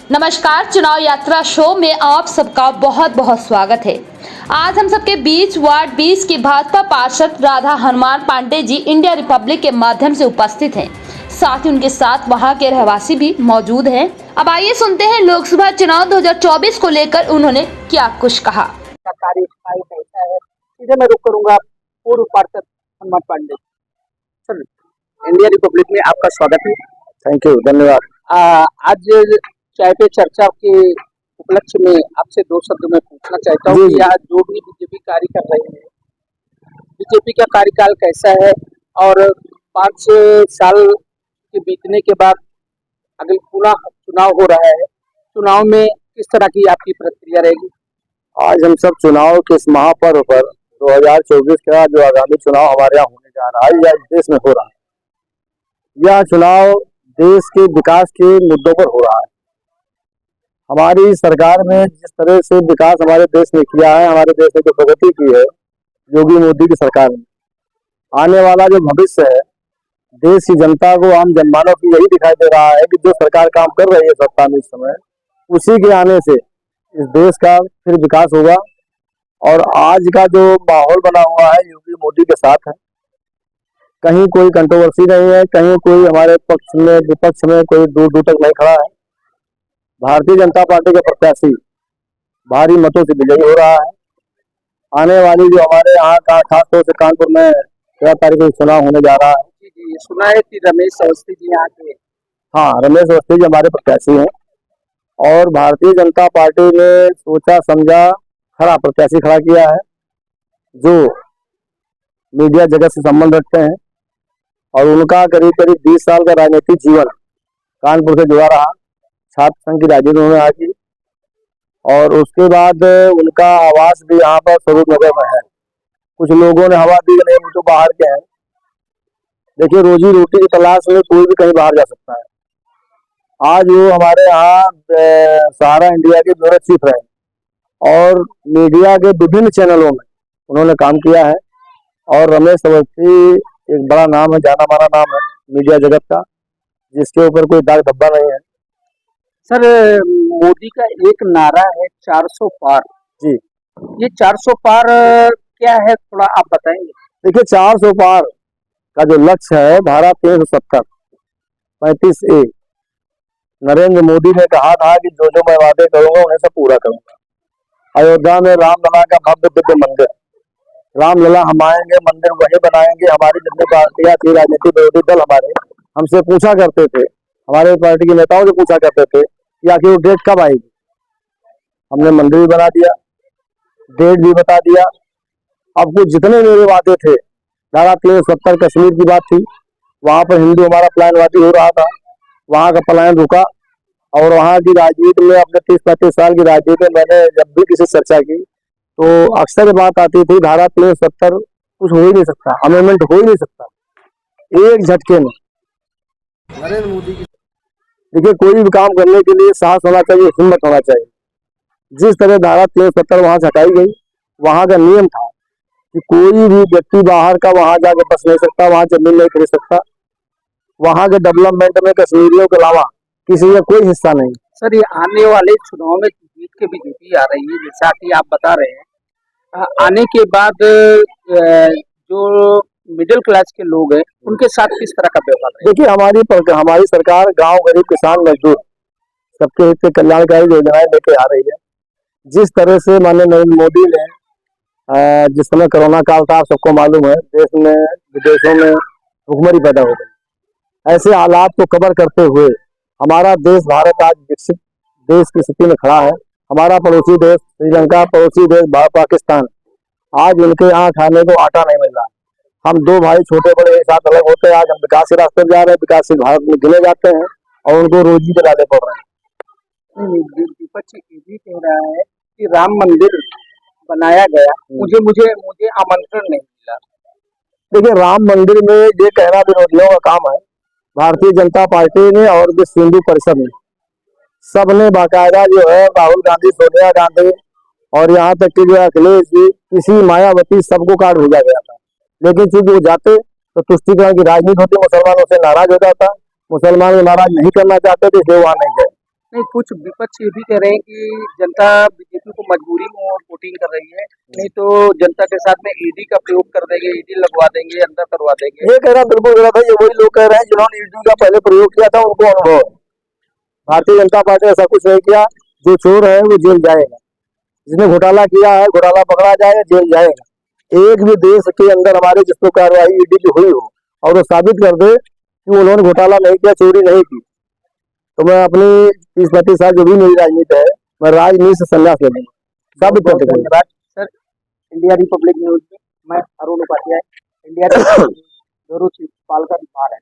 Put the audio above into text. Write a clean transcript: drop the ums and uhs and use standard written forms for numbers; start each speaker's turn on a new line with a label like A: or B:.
A: नमस्कार, चुनाव यात्रा शो में आप सबका बहुत बहुत स्वागत है। आज हम सबके बीच वार्ड 20 की भाजपा पार्षद राधा हनुमान पांडे जी इंडिया रिपब्लिक के माध्यम से उपस्थित हैं। साथ ही उनके साथ वहां के रहवासी भी मौजूद हैं। अब आइए सुनते हैं लोकसभा चुनाव 2024 को लेकर उन्होंने क्या कुछ कहा।
B: सीधे मैं रुक करूंगा पूर्व पार्षद Hanuman Pandey. Sir, India Republic में आपका स्वागत है।
C: थैंक यू, धन्यवाद।
B: आज चाय पे चर्चा के उपलक्ष्य में आपसे दो शब्द में पूछना चाहता हूँ कि आज जो भी बीजेपी कार्य कर रहे हैं, बीजेपी का कार्यकाल कैसा है और 5 साल के बीतने के बाद अगले पुनः चुनाव हो रहा है, चुनाव में किस तरह की आपकी प्रतिक्रिया रहेगी?
C: आज हम सब चुनाव के इस महापर्व पर 2024 का जो आगामी चुनाव हमारे यहाँ होने जा रहा है या इस देश में हो रहा है, यह चुनाव देश के विकास के मुद्दों पर हो रहा है। हमारी सरकार ने जिस तरह से विकास हमारे देश में किया है, हमारे देश में जो प्रगति की है योगी मोदी की सरकार ने, आने वाला जो भविष्य है देश की जनता को, आम जनमानव की यही दिखाई दे रहा है कि जो सरकार काम कर रही है सत्ता में इस समय, उसी के आने से इस देश का फिर विकास होगा। और आज का जो माहौल बना हुआ है योगी मोदी के साथ है, कहीं कोई कंट्रोवर्सी नहीं है, कहीं कोई हमारे पक्ष में विपक्ष में कोई दूर दूर तक नहीं खड़ा है। भारतीय जनता पार्टी के प्रत्याशी भारी मतों से विजयी हो रहा है। आने वाली जो हमारे यहाँ का खासतौर से कानपुर में 13 तारीख को चुनाव होने जा रहा है।
B: जी, सुना है कि रमेश अवस्थी जी यहाँ के।
C: हाँ, रमेश अवस्थी जी हमारे प्रत्याशी हैं और भारतीय जनता पार्टी ने सोचा समझा खड़ा प्रत्याशी खड़ा किया है जो मीडिया जगत से संबंध रखते हैं और उनका करीब करीब 20 साल का राजनीतिक जीवन कानपुर से जुड़ा रहा। छात्र संघ की राजनीति उन्होंने यहाँ की और उसके बाद उनका आवास भी यहाँ पर स्वरूप नगर में है। कुछ लोगों ने हवा दी नहीं, वो तो बाहर के हैं। देखिए, रोजी रोटी की तलाश में कोई भी कहीं बाहर जा सकता है। आज वो हमारे यहाँ सहारा इंडिया के ब्यूरो चीफ रहे और मीडिया के विभिन्न चैनलों में उन्होंने काम किया है और रमेश अवस्थी एक बड़ा नाम है, जाना माना नाम है मीडिया जगत का, जिसके ऊपर कोई दाग धब्बा नहीं है।
B: सर, मोदी का एक नारा है 400 पार।
C: जी,
B: ये 400 पार क्या है, थोड़ा आप बताएंगे?
C: देखिए, 400 पार का जो लक्ष्य है धारा 370 35A, नरेंद्र मोदी ने कहा था कि जो जो मैं वादे करूंगा उन्हें सब पूरा करूंगा। अयोध्या में रामलला का भव्य दिव्य मंदिर, रामलला हम आएंगे, मंदिर वही बनाएंगे। हमारी जितनी पार्टियां थी, राजनीतिक विरोधी दल हमारे, हमसे पूछा करते थे, हमारे पार्टी के नेताओं से पूछा करते थे कि आखिर वो डेट कब आएगी। हमने मंदिर भी बना दिया, डेट भी बता दिया। अब कुछ जितने मेरे वादे थे, धारा 370 कश्मीर की बात थी, वहां पर हिंदू हमारा पलायनवादी हो रहा था, वहां का पलायन रुका। और वहां की राजनीति में अपने 30-35 साल की राजनीति में मैंने जब भी किसी चर्चा की तो अक्सर बात आती थी धारा 370 कुछ हो ही नहीं सकता, अमेंडमेंट हो ही नहीं सकता। एक झटके में नरेंद्र मोदी की, देखिए, कोई भी काम करने के लिए साहस होना चाहिए, हिम्मत होना चाहिए। जिस तरह धारा 370 वहां से हटाई गई, वहां का नियम था कि कोई भी व्यक्ति बाहर का वहां जाके बस नहीं सकता, वहां जमीन नहीं खरीद सकता। वहां के डेवलपमेंट में कश्मीरियों के अलावा किसी का कोई हिस्सा नहीं।
B: सर, ये आने वाले चुनाव में जीत के बीजेपी आ रही है, जैसा कि आप बता रहे हैं, आने के बाद जो मिडिल क्लास के लोग हैं उनके साथ किस तरह का व्यवहार है?
C: देखिए, हमारी सरकार गांव, गरीब, किसान, मजदूर सबके हित में कल्याणकारी योजनाएं लेके आ रही है। जिस तरह से माननीय नरेंद्र मोदी ने जिस समय कोरोना काल था, आप सबको मालूम है, देश में विदेशों में भुखमरी पैदा हो गई। ऐसे हालात को कवर करते हुए हमारा देश भारत आज विकसित देश की स्थिति में खड़ा है। हमारा पड़ोसी देश श्रीलंका, पड़ोसी देश पाकिस्तान, आज उनके यहाँ खाने को आटा नहीं मिल रहा। हम दो भाई छोटे बड़े एक साथ अलग होते हैं, आज हम विकास के रास्ते पर जा रहे हैं, विकासशील भारत में गिने जाते हैं और उनको रोजी के डाले पड़ रहे हैं।
B: विपक्ष ये भी कह रहा है कि राम मंदिर बनाया गया, मुझे आमंत्रण नहीं मिला।
C: देखिए, राम मंदिर में ये कहना विरोधियों का काम है। भारतीय जनता पार्टी ने और विश्व हिंदू परिषद ने सबने बाकायदा जो है राहुल गांधी, सोनिया गांधी और यहाँ तक कि जो अखिलेश जी, किसी मायावती, सबको कार्ड भेजा गया था। लेकिन चूंकि वो जाते तो तुष्टिकरण की राजनीति होती, मुसलमानों से नाराज हो जाता, मुसलमान नाराज नहीं करना चाहते थे, इसलिए वहां नहीं गए।
B: नहीं, कुछ विपक्ष ये भी कह रहे हैं कि जनता बीजेपी को मजबूरी में वोटिंग कर रही है, नहीं तो जनता के साथ में ईडी का प्रयोग कर देंगे, ईडी लगवा देंगे, अंदर करवा देंगे।
C: ये कहना बिल्कुल गलत है। ये वही लोग कह रहे हैं जिन्होंने ईडी का पहले प्रयोग किया था, उनको अनुभव है। भारतीय जनता पार्टी ऐसा कुछ नहीं किया। जो चोर है वो जेल जाएगा, जिसने घोटाला किया है घोटाला पकड़ा जाएगा, जेल जाएगा। एक भी देश के अंदर हमारे जिस पर कार्रवाई ईडी की हुई हो और वो साबित कर दे कि उन्होंने घोटाला नहीं किया, चोरी नहीं की, तो मैं अपनी 30-35 साल जो भी मेरी राजनीति है, मैं राजनीति से संन्यास ले लूंगा। साबित कर देंगे।
B: धन्यवाद सर। इंडिया रिपब्लिक न्यूज में मैं Arun Upadhyay, India Republic News, bureau chief, पालका विभाग है।